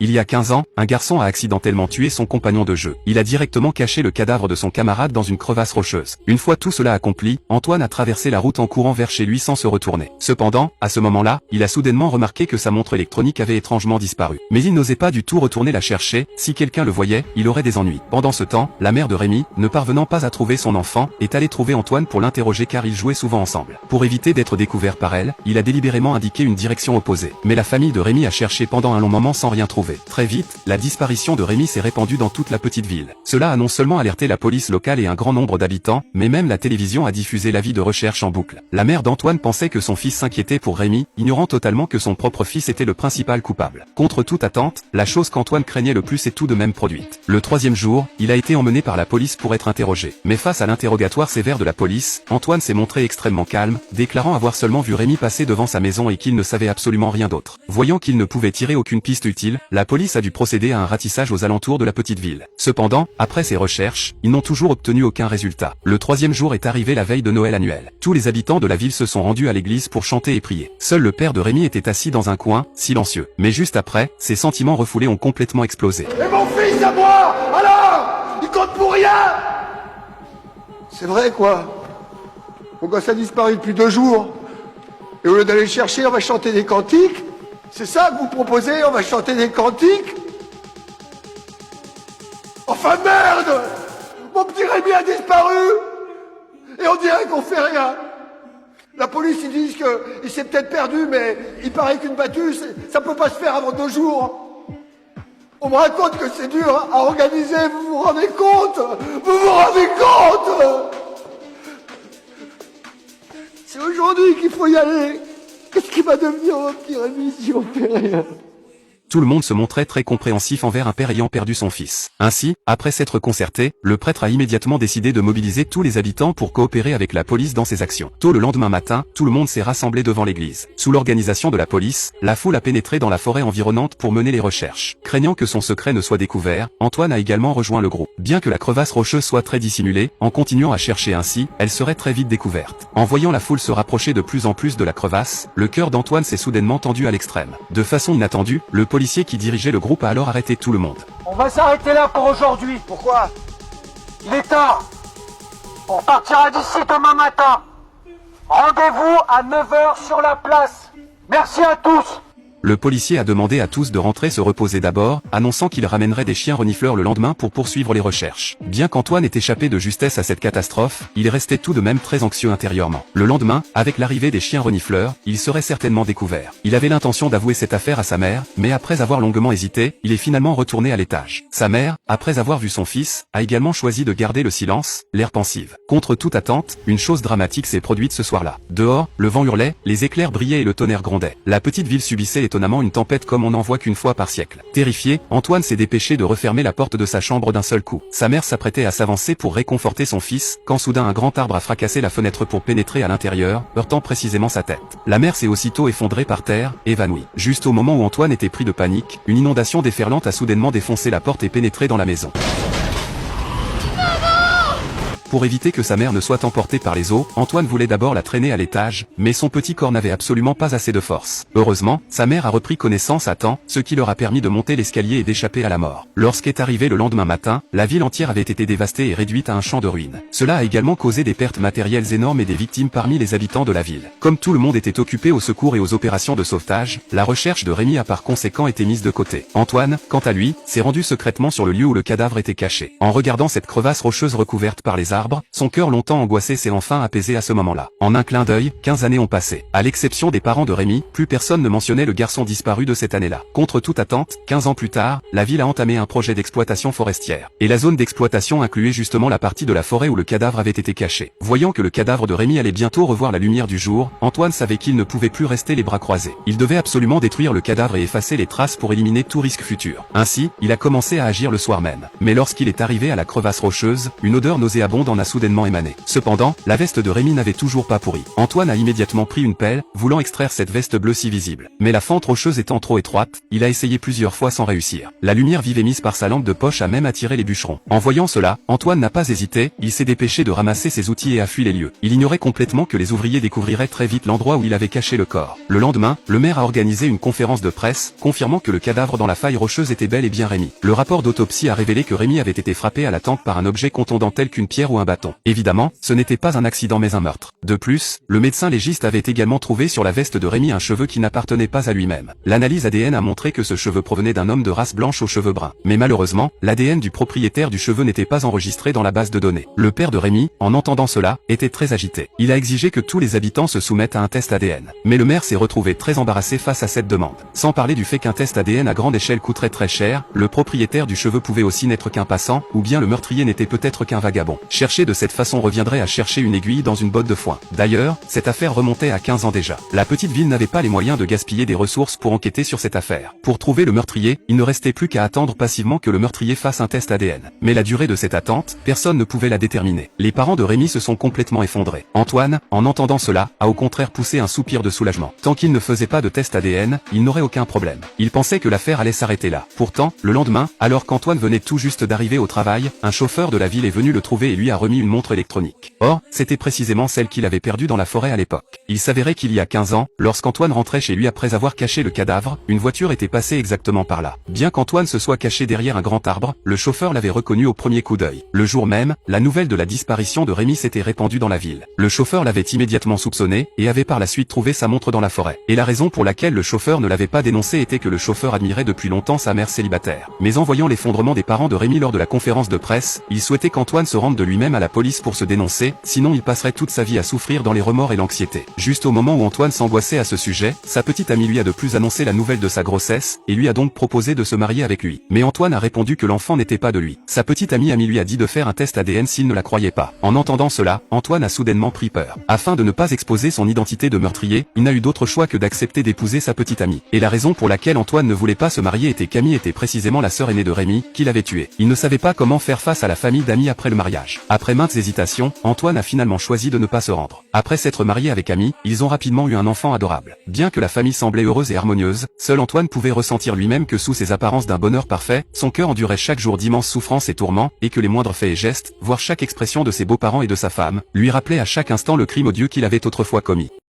Il y a 15 ans, un garçon a accidentellement tué son compagnon de jeu. Il a directement caché le cadavre de son camarade dans une crevasse rocheuse. Une fois tout cela accompli, Antoine a traversé la route en courant vers chez lui sans se retourner. Cependant, à ce moment-là, il a soudainement remarqué que sa montre électronique avait étrangement disparu. Mais il n'osait pas du tout retourner la chercher, si quelqu'un le voyait, il aurait des ennuis. Pendant ce temps, la mère de Rémi, ne parvenant pas à trouver son enfant, est allée trouver Antoine pour l'interroger car ils jouaient souvent ensemble. Pour éviter d'être découvert par elle, il a délibérément indiqué une direction opposée. Mais la famille de Rémi a cherché pendant un long moment sans rien trouver. Très vite, la disparition de Rémi s'est répandue dans toute la petite ville. Cela a non seulement alerté la police locale et un grand nombre d'habitants, mais même la télévision a diffusé l'avis de recherche en boucle. La mère d'Antoine pensait que son fils s'inquiétait pour Rémi, ignorant totalement que son propre fils était le principal coupable. Contre toute attente, la chose qu'Antoine craignait le plus est tout de même produite. Le troisième jour, il a été emmené par la police pour être interrogé. Mais face à l'interrogatoire sévère de la police, Antoine s'est montré extrêmement calme, déclarant avoir seulement vu Rémi passer devant sa maison et qu'il ne savait absolument rien d'autre. Voyant qu'il ne pouvait tirer aucune piste utile, la police a dû procéder à un ratissage aux alentours de la petite ville. Cependant, après ces recherches, ils n'ont toujours obtenu aucun résultat. Le troisième jour est arrivé la veille de Noël annuel. Tous les habitants de la ville se sont rendus à l'église pour chanter et prier. Seul le père de Rémi était assis dans un coin, silencieux. Mais juste après, ses sentiments refoulés ont complètement explosé. Et mon fils à moi, alors, il compte pour rien. C'est vrai quoi. Mon gosse a disparu depuis 2 jours. Et au lieu d'aller le chercher, on va chanter des cantiques. C'est ça que vous proposez, on va chanter des cantiques? Enfin merde! Mon petit Rémi a disparu! Et on dirait qu'on fait rien. La police, ils disent qu'il s'est peut-être perdu, mais il paraît qu'une battue, ça peut pas se faire avant 2 jours. On me raconte que c'est dur à organiser, vous vous rendez compte? Vous vous rendez compte? C'est aujourd'hui qu'il faut y aller. Qu'est-ce qui va devenir mon petit Rémi si on fait rien? Tout le monde se montrait très compréhensif envers un père ayant perdu son fils. Ainsi, après s'être concerté, le prêtre a immédiatement décidé de mobiliser tous les habitants pour coopérer avec la police dans ses actions. Tôt le lendemain matin, tout le monde s'est rassemblé devant l'église. Sous l'organisation de la police, la foule a pénétré dans la forêt environnante pour mener les recherches. Craignant que son secret ne soit découvert, Antoine a également rejoint le groupe. Bien que la crevasse rocheuse soit très dissimulée, en continuant à chercher ainsi, elle serait très vite découverte. En voyant la foule se rapprocher de plus en plus de la crevasse, le cœur d'Antoine s'est soudainement tendu à l'extrême. De façon inattendue, le policier qui dirigeait le groupe a alors arrêté tout le monde. On va s'arrêter là pour aujourd'hui. Pourquoi? Il est tard. On partira d'ici demain matin. Rendez-vous à 9h sur la place. Merci à tous. Le policier a demandé à tous de rentrer se reposer d'abord, annonçant qu'il ramènerait des chiens renifleurs le lendemain pour poursuivre les recherches. Bien qu'Antoine ait échappé de justesse à cette catastrophe, il restait tout de même très anxieux intérieurement. Le lendemain, avec l'arrivée des chiens renifleurs, il serait certainement découvert. Il avait l'intention d'avouer cette affaire à sa mère, mais après avoir longuement hésité, il est finalement retourné à l'étage. Sa mère, après avoir vu son fils, a également choisi de garder le silence, l'air pensive. Contre toute attente, une chose dramatique s'est produite ce soir-là. Dehors, le vent hurlait, les éclairs brillaient et le tonnerre grondait. La petite ville subissait étonnamment une tempête comme on n'en voit qu'une fois par siècle. Terrifié, Antoine s'est dépêché de refermer la porte de sa chambre d'un seul coup. Sa mère s'apprêtait à s'avancer pour réconforter son fils, quand soudain un grand arbre a fracassé la fenêtre pour pénétrer à l'intérieur, heurtant précisément sa tête. La mère s'est aussitôt effondrée par terre, évanouie. Juste au moment où Antoine était pris de panique, une inondation déferlante a soudainement défoncé la porte et pénétré dans la maison. Pour éviter que sa mère ne soit emportée par les eaux, Antoine voulait d'abord la traîner à l'étage, mais son petit corps n'avait absolument pas assez de force. Heureusement, sa mère a repris connaissance à temps, ce qui leur a permis de monter l'escalier et d'échapper à la mort. Lorsqu'est arrivé le lendemain matin, la ville entière avait été dévastée et réduite à un champ de ruines. Cela a également causé des pertes matérielles énormes et des victimes parmi les habitants de la ville. Comme tout le monde était occupé au secours et aux opérations de sauvetage, la recherche de Rémi a par conséquent été mise de côté. Antoine, quant à lui, s'est rendu secrètement sur le lieu où le cadavre était caché. En regardant cette crevasse rocheuse recouverte par les arbres, son cœur longtemps angoissé s'est enfin apaisé à ce moment-là. En un clin d'œil, 15 années ont passé. À l'exception des parents de Rémi, plus personne ne mentionnait le garçon disparu de cette année-là. Contre toute attente, 15 ans plus tard, la ville a entamé un projet d'exploitation forestière. Et la zone d'exploitation incluait justement la partie de la forêt où le cadavre avait été caché. Voyant que le cadavre de Rémi allait bientôt revoir la lumière du jour, Antoine savait qu'il ne pouvait plus rester les bras croisés. Il devait absolument détruire le cadavre et effacer les traces pour éliminer tout risque futur. Ainsi, il a commencé à agir le soir même. Mais lorsqu'il est arrivé à la crevasse rocheuse, une odeur nauséabonde onde en a soudainement émané. Cependant, la veste de Rémi n'avait toujours pas pourri. Antoine a immédiatement pris une pelle, voulant extraire cette veste bleue si visible. Mais la fente rocheuse étant trop étroite, il a essayé plusieurs fois sans réussir. La lumière vive émise par sa lampe de poche a même attiré les bûcherons. En voyant cela, Antoine n'a pas hésité, il s'est dépêché de ramasser ses outils et a fui les lieux. Il ignorait complètement que les ouvriers découvriraient très vite l'endroit où il avait caché le corps. Le lendemain, le maire a organisé une conférence de presse, confirmant que le cadavre dans la faille rocheuse était bel et bien Rémi. Le rapport d'autopsie a révélé que Rémi avait été frappé à la tempe par un objet contondant tel qu'une pierre ou un bâton. Évidemment, ce n'était pas un accident mais un meurtre. De plus, le médecin légiste avait également trouvé sur la veste de Rémi un cheveu qui n'appartenait pas à lui-même. L'analyse ADN a montré que ce cheveu provenait d'un homme de race blanche aux cheveux bruns. Mais malheureusement, l'ADN du propriétaire du cheveu n'était pas enregistré dans la base de données. Le père de Rémi, en entendant cela, était très agité. Il a exigé que tous les habitants se soumettent à un test ADN. Mais le maire s'est retrouvé très embarrassé face à cette demande. Sans parler du fait qu'un test ADN à grande échelle coûterait très cher, le propriétaire du cheveu pouvait aussi n'être qu'un passant, ou bien le meurtrier n'était peut-être qu'un vagabond. Chercher de cette façon reviendrait à chercher une aiguille dans une botte de foin. D'ailleurs, cette affaire remontait à 15 ans déjà. La petite ville n'avait pas les moyens de gaspiller des ressources pour enquêter sur cette affaire. Pour trouver le meurtrier, il ne restait plus qu'à attendre passivement que le meurtrier fasse un test ADN. Mais la durée de cette attente, personne ne pouvait la déterminer. Les parents de Rémi se sont complètement effondrés. Antoine, en entendant cela, a au contraire poussé un soupir de soulagement. Tant qu'il ne faisait pas de test ADN, il n'aurait aucun problème. Il pensait que l'affaire allait s'arrêter là. Pourtant, le lendemain, alors qu'Antoine venait tout juste d'arriver au travail, un chauffeur de la ville est venu le trouver et lui a remis une montre électronique. Or, c'était précisément celle qu'il avait perdue dans la forêt à l'époque. Il s'avérait qu'il y a 15 ans, lorsqu'Antoine rentrait chez lui après avoir caché le cadavre, une voiture était passée exactement par là. Bien qu'Antoine se soit caché derrière un grand arbre, le chauffeur l'avait reconnu au premier coup d'œil. Le jour même, la nouvelle de la disparition de Rémi s'était répandue dans la ville. Le chauffeur l'avait immédiatement soupçonné, et avait par la suite trouvé sa montre dans la forêt. Et la raison pour laquelle le chauffeur ne l'avait pas dénoncé était que le chauffeur admirait depuis longtemps sa mère célibataire. Mais en voyant l'effondrement des parents de Rémi lors de la conférence de presse, il souhaitait qu'Antoine se rende de lui-même à la police pour se dénoncer, sinon il passerait toute sa vie à souffrir dans les remords et l'anxiété. Juste au moment où Antoine s'angoissait à ce sujet, sa petite amie lui a de plus annoncé la nouvelle de sa grossesse, et lui a donc proposé de se marier avec lui. Mais Antoine a répondu que l'enfant n'était pas de lui. Sa petite amie lui a dit de faire un test ADN s'il ne la croyait pas. En entendant cela, Antoine a soudainement pris peur. Afin de ne pas exposer son identité de meurtrier, il n'a eu d'autre choix que d'accepter d'épouser sa petite amie. Et la raison pour laquelle Antoine ne voulait pas se marier était qu'Amy était précisément la sœur aînée de Rémi, qui l'avait tué. Il ne savait pas comment faire face à la famille d'Amy après le mariage. Après maintes hésitations, Antoine a finalement choisi de ne pas se rendre. Après s'être marié avec Amy, ils ont rapidement eu un enfant adorable. Bien que la famille semblait heureuse et harmonieuse, seul Antoine pouvait ressentir lui-même que sous ses apparences d'un bonheur parfait, son cœur endurait chaque jour d'immenses souffrances et tourments, et que les moindres faits et gestes, voire chaque expression de ses beaux-parents et de sa femme, lui rappelaient à chaque instant le crime odieux qu'il avait autrefois commis.